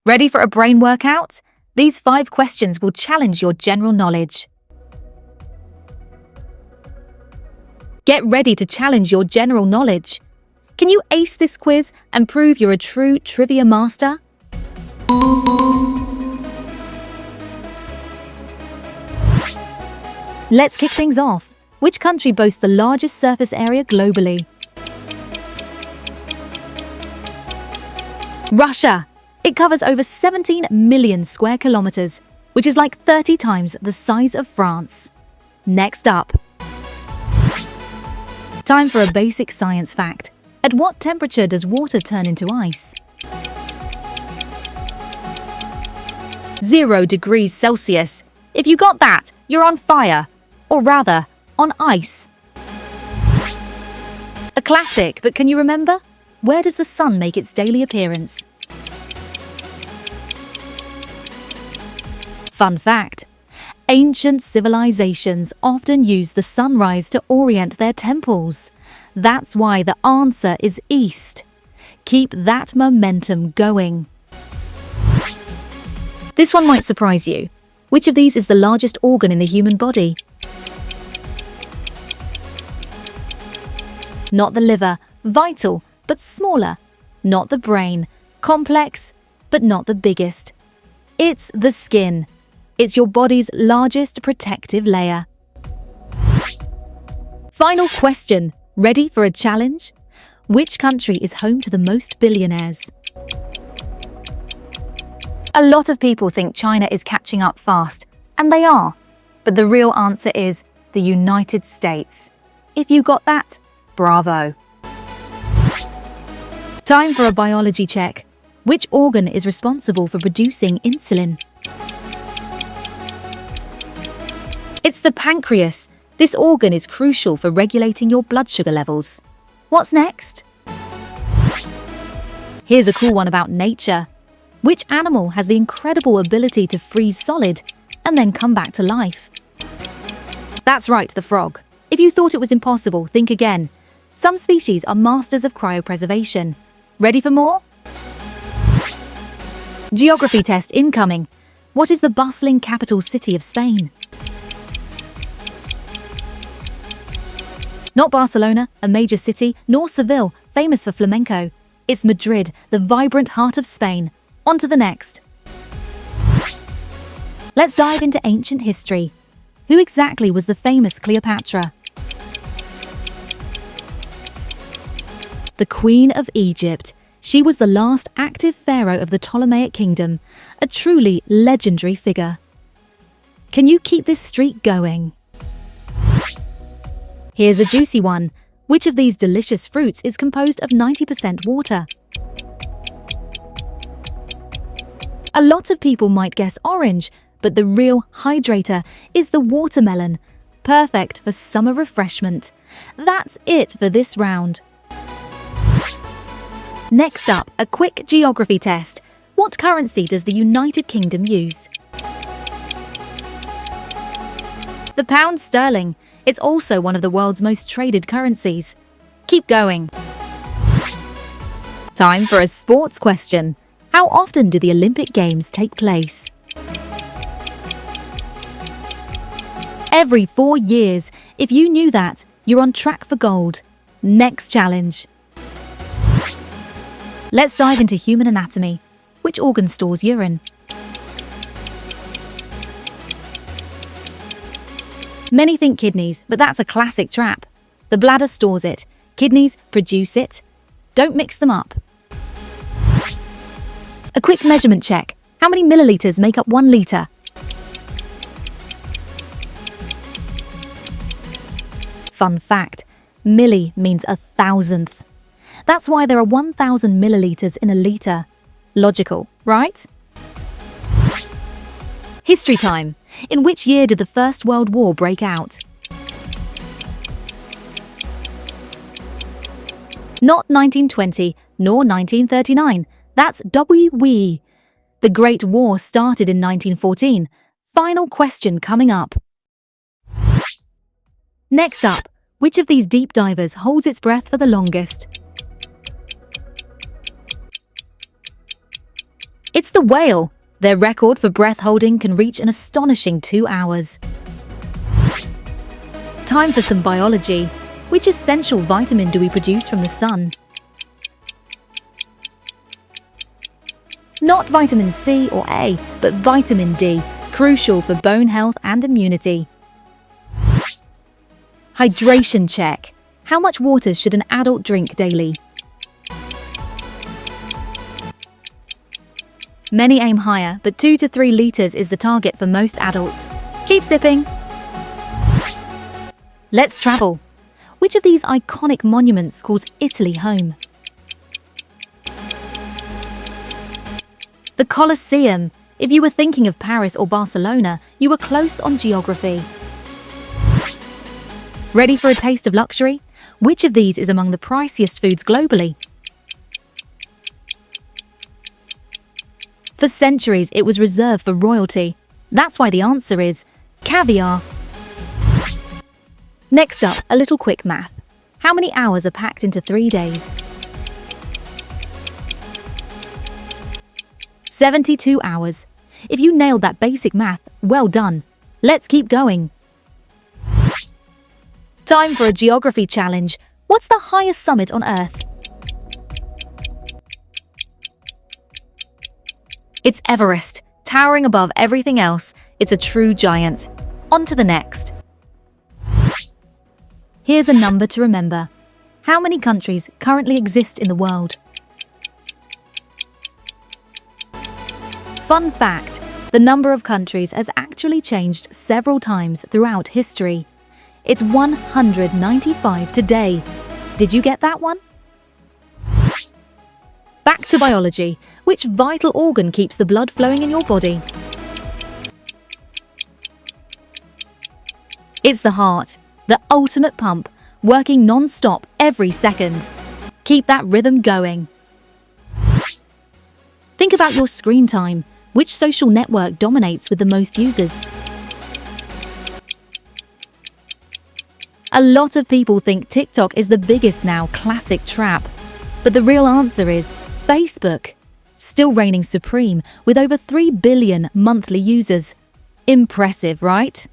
Ready for a brain workout? These 5 questions will challenge your general knowledge. Get ready to challenge your general knowledge. Can you ace this quiz and prove you're a true trivia master? Let's kick things off. Which country boasts the largest surface area globally? Russia. It covers over 17 million square kilometers, which is like 30 times the size of France. Next up. Time for a basic science fact. At what temperature does water turn into ice? 0 degrees Celsius. If you got that, you're on fire. Or rather, on ice. A classic, but can you remember? Where does the sun make its daily appearance? Fun fact. Ancient civilizations often used the sunrise to orient their temples. That's why the answer is east. Keep that momentum going. This one might surprise you. Which of these is the largest organ in the human body? Not the liver, vital, but smaller. Not the brain, complex, but not the biggest. It's the skin. It's your body's largest protective layer. Final question. Ready for a challenge? Which country is home to the most billionaires? A lot of people think China is catching up fast, and they are. But the real answer is the United States. If you got that, bravo. Time for a biology check. Which organ is responsible for producing insulin? It's the pancreas. This organ is crucial for regulating your blood sugar levels. What's next? Here's a cool one about nature. Which animal has the incredible ability to freeze solid and then come back to life? That's right, the frog. If you thought it was impossible, think again. Some species are masters of cryopreservation. Ready for more? Geography test incoming. What is the bustling capital city of Spain? Not Barcelona, a major city, nor Seville, famous for flamenco. It's Madrid, the vibrant heart of Spain. On to the next. Let's dive into ancient history. Who exactly was the famous Cleopatra? The Queen of Egypt. She was the last active pharaoh of the Ptolemaic kingdom, a truly legendary figure. Can you keep this streak going? Here's a juicy one. Which of these delicious fruits is composed of 90% water? A lot of people might guess orange, but the real hydrator is the watermelon. Perfect for summer refreshment. That's it for this round. Next up, a quick geography test. What currency does the United Kingdom use? The pound sterling. It's also one of the world's most traded currencies. Keep going. Time for a sports question. How often do the Olympic Games take place? Every 4 years. If you knew that, you're on track for gold. Next challenge. Let's dive into human anatomy. Which organ stores urine? Many think kidneys, but that's a classic trap. The bladder stores it. Kidneys produce it. Don't mix them up. A quick measurement check. How many milliliters make up 1 liter? Fun fact. Milli means 1,000th. That's why there are 1,000 milliliters in a liter. Logical, right? History time. In which year did the First World War break out? Not 1920, nor 1939. That's WW. The Great War started in 1914. Final question coming up. Next up, which of these deep divers holds its breath for the longest? It's the whale. Their record for breath holding can reach an astonishing 2 hours. Time for some biology. Which essential vitamin do we produce from the sun? Not vitamin C or A, but vitamin D, crucial for bone health and immunity. Hydration check. How much water should an adult drink daily? Many aim higher, but 2 to 3 liters is the target for most adults. Keep sipping. Let's travel. Which of these iconic monuments calls Italy home? The Colosseum. If you were thinking of Paris or Barcelona, you were close on geography. Ready for a taste of luxury? Which of these is among the priciest foods globally? For centuries, it was reserved for royalty. That's why the answer is caviar. Next up, a little quick math. How many hours are packed into 3 days? 72 hours. If you nailed that basic math, well done. Let's keep going. Time for a geography challenge. What's the highest summit on Earth? It's Everest, towering above everything else. It's a true giant. On to the next. Here's a number to remember. How many countries currently exist in the world? Fun fact, the number of countries has actually changed several times throughout history. It's 195 today. Did you get that one? Back to biology. Which vital organ keeps the blood flowing in your body? It's the heart, the ultimate pump, working non-stop every second. Keep that rhythm going. Think about your screen time. Which social network dominates with the most users? A lot of people think TikTok is the biggest now, classic trap. But the real answer is Facebook. Still reigning supreme with over 3 billion monthly users. Impressive, right?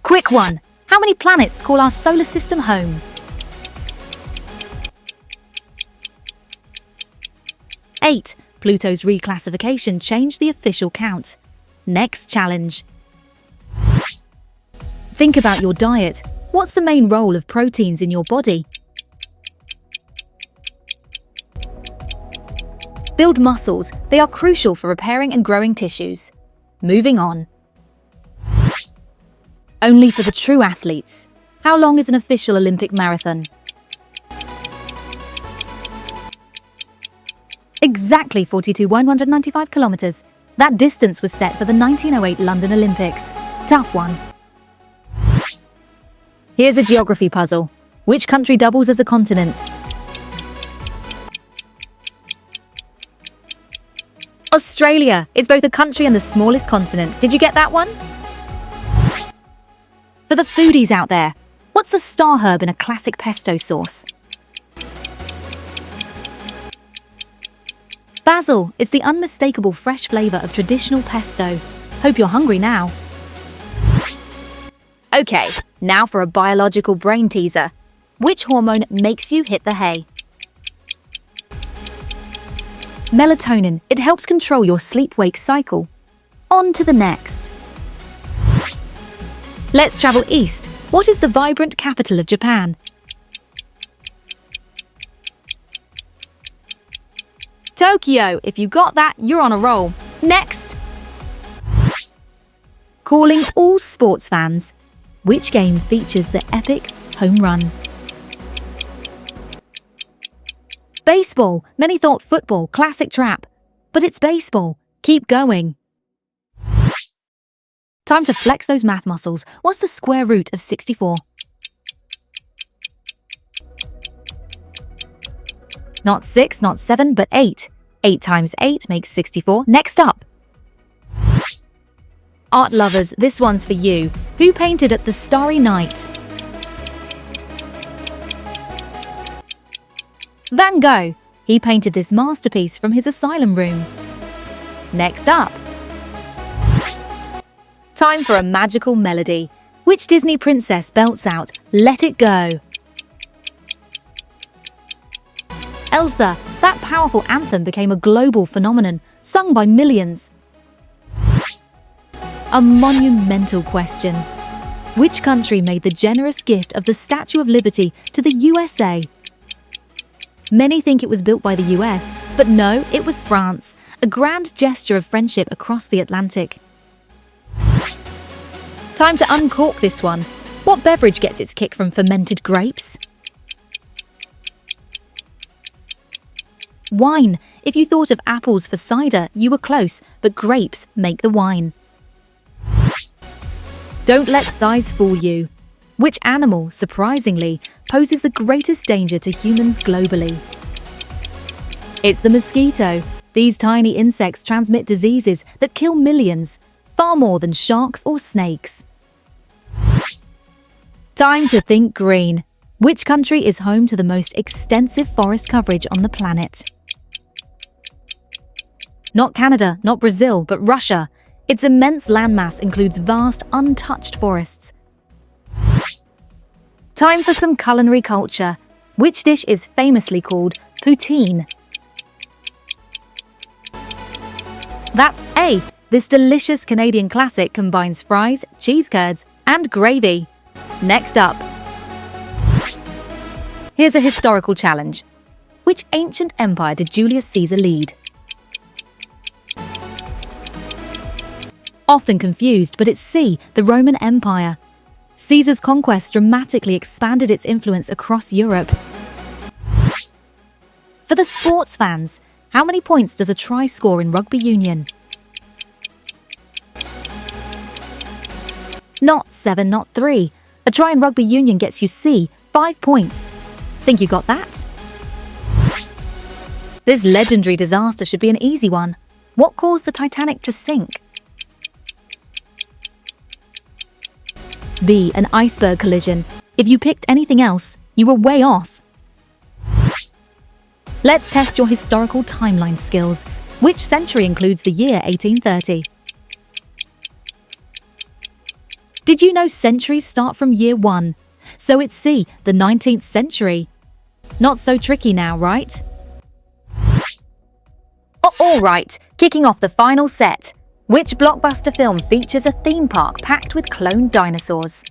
Quick one. How many planets call our solar system home? 8. Pluto's reclassification changed the official count. Next challenge. Think about your diet. What's the main role of proteins in your body? Build muscles. They are crucial for repairing and growing tissues. Moving on. Only for the true athletes. How long is an official Olympic marathon? Exactly 42,195 kilometers. That distance was set for the 1908 London Olympics. Tough one. Here's a geography puzzle. Which country doubles as a continent? Australia. It's both a country and the smallest continent. Did you get that one? For the foodies out there, what's the star herb in a classic pesto sauce? Basil. It's the unmistakable fresh flavor of traditional pesto. Hope you're hungry now. Okay, now for a biological brain teaser. Which hormone makes you hit the hay? Melatonin. It helps control your sleep-wake cycle. On to the next. Let's travel east. What is the vibrant capital of Japan? Tokyo. If you got that, you're on a roll. Next. Calling all sports fans. Which game features the epic home run? Baseball. Many thought football, classic trap. But it's baseball. Keep going. Time to flex those math muscles. What's the square root of 64? Not 6, not 7, but 8. 8 times 8 makes 64. Next up. Art lovers, this one's for you. Who painted At the Starry Night? Van Gogh. He painted this masterpiece from his asylum room. Next up. Time for a magical melody. Which Disney princess belts out "Let It Go"? Elsa. That powerful anthem became a global phenomenon, sung by millions. A monumental question. Which country made the generous gift of the Statue of Liberty to the USA? Many think it was built by the US, but no, it was France, a grand gesture of friendship across the Atlantic. Time to uncork this one. What beverage gets its kick from fermented grapes? Wine. If you thought of apples for cider, you were close, but grapes make the wine. Don't let size fool you. Which animal, surprisingly, poses the greatest danger to humans globally? It's the mosquito. These tiny insects transmit diseases that kill millions, far more than sharks or snakes. Time to think green. Which country is home to the most extensive forest coverage on the planet? Not Canada, not Brazil, but Russia. Its immense landmass includes vast, untouched forests. Time for some culinary culture. Which dish is famously called poutine? That's A. This delicious Canadian classic combines fries, cheese curds, and gravy. Next up. Here's a historical challenge. Which ancient empire did Julius Caesar lead? Often confused, but it's C, the Roman Empire. Caesar's conquest dramatically expanded its influence across Europe. For the sports fans, how many points does a try score in rugby union? Not 7, not 3. A try in rugby union gets you C, 5 points. Think you got that? This legendary disaster should be an easy one. What caused the Titanic to sink? B. An iceberg collision. If you picked anything else, you were way off. Let's test your historical timeline skills. Which century includes the year 1830? Did you know centuries start from year 1? So it's C, the 19th century. Not so tricky now, right? All right, kicking off the final set. Which blockbuster film features a theme park packed with cloned dinosaurs?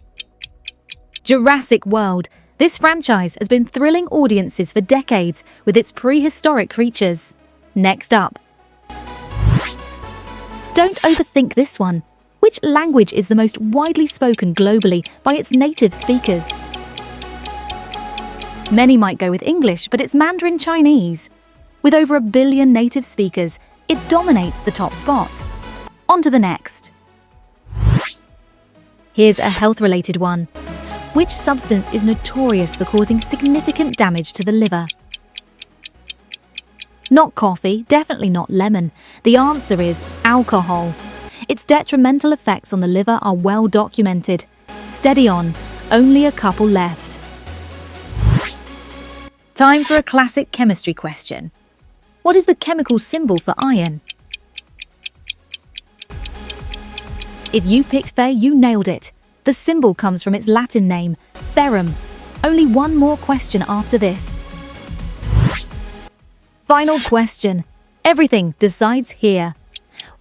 Jurassic World. This franchise has been thrilling audiences for decades with its prehistoric creatures. Next up. Don't overthink this one. Which language is the most widely spoken globally by its native speakers? Many might go with English, but it's Mandarin Chinese. With over 1 billion native speakers, it dominates the top spot. On to the next. Here's a health-related one. Which substance is notorious for causing significant damage to the liver? Not coffee, definitely not lemon. The answer is alcohol. Its detrimental effects on the liver are well documented. Steady on, only a couple left. Time for a classic chemistry question. What is the chemical symbol for iron? If you picked Fe, you nailed it. The symbol comes from its Latin name, ferrum. Only one more question after this. Final question. Everything decides here.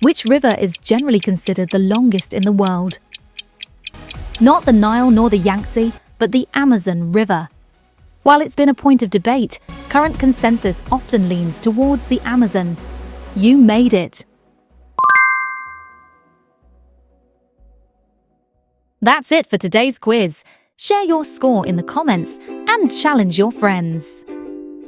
Which river is generally considered the longest in the world? Not the Nile nor the Yangtze, but the Amazon River. While it's been a point of debate, current consensus often leans towards the Amazon. You made it. That's it for today's quiz. Share your score in the comments and challenge your friends.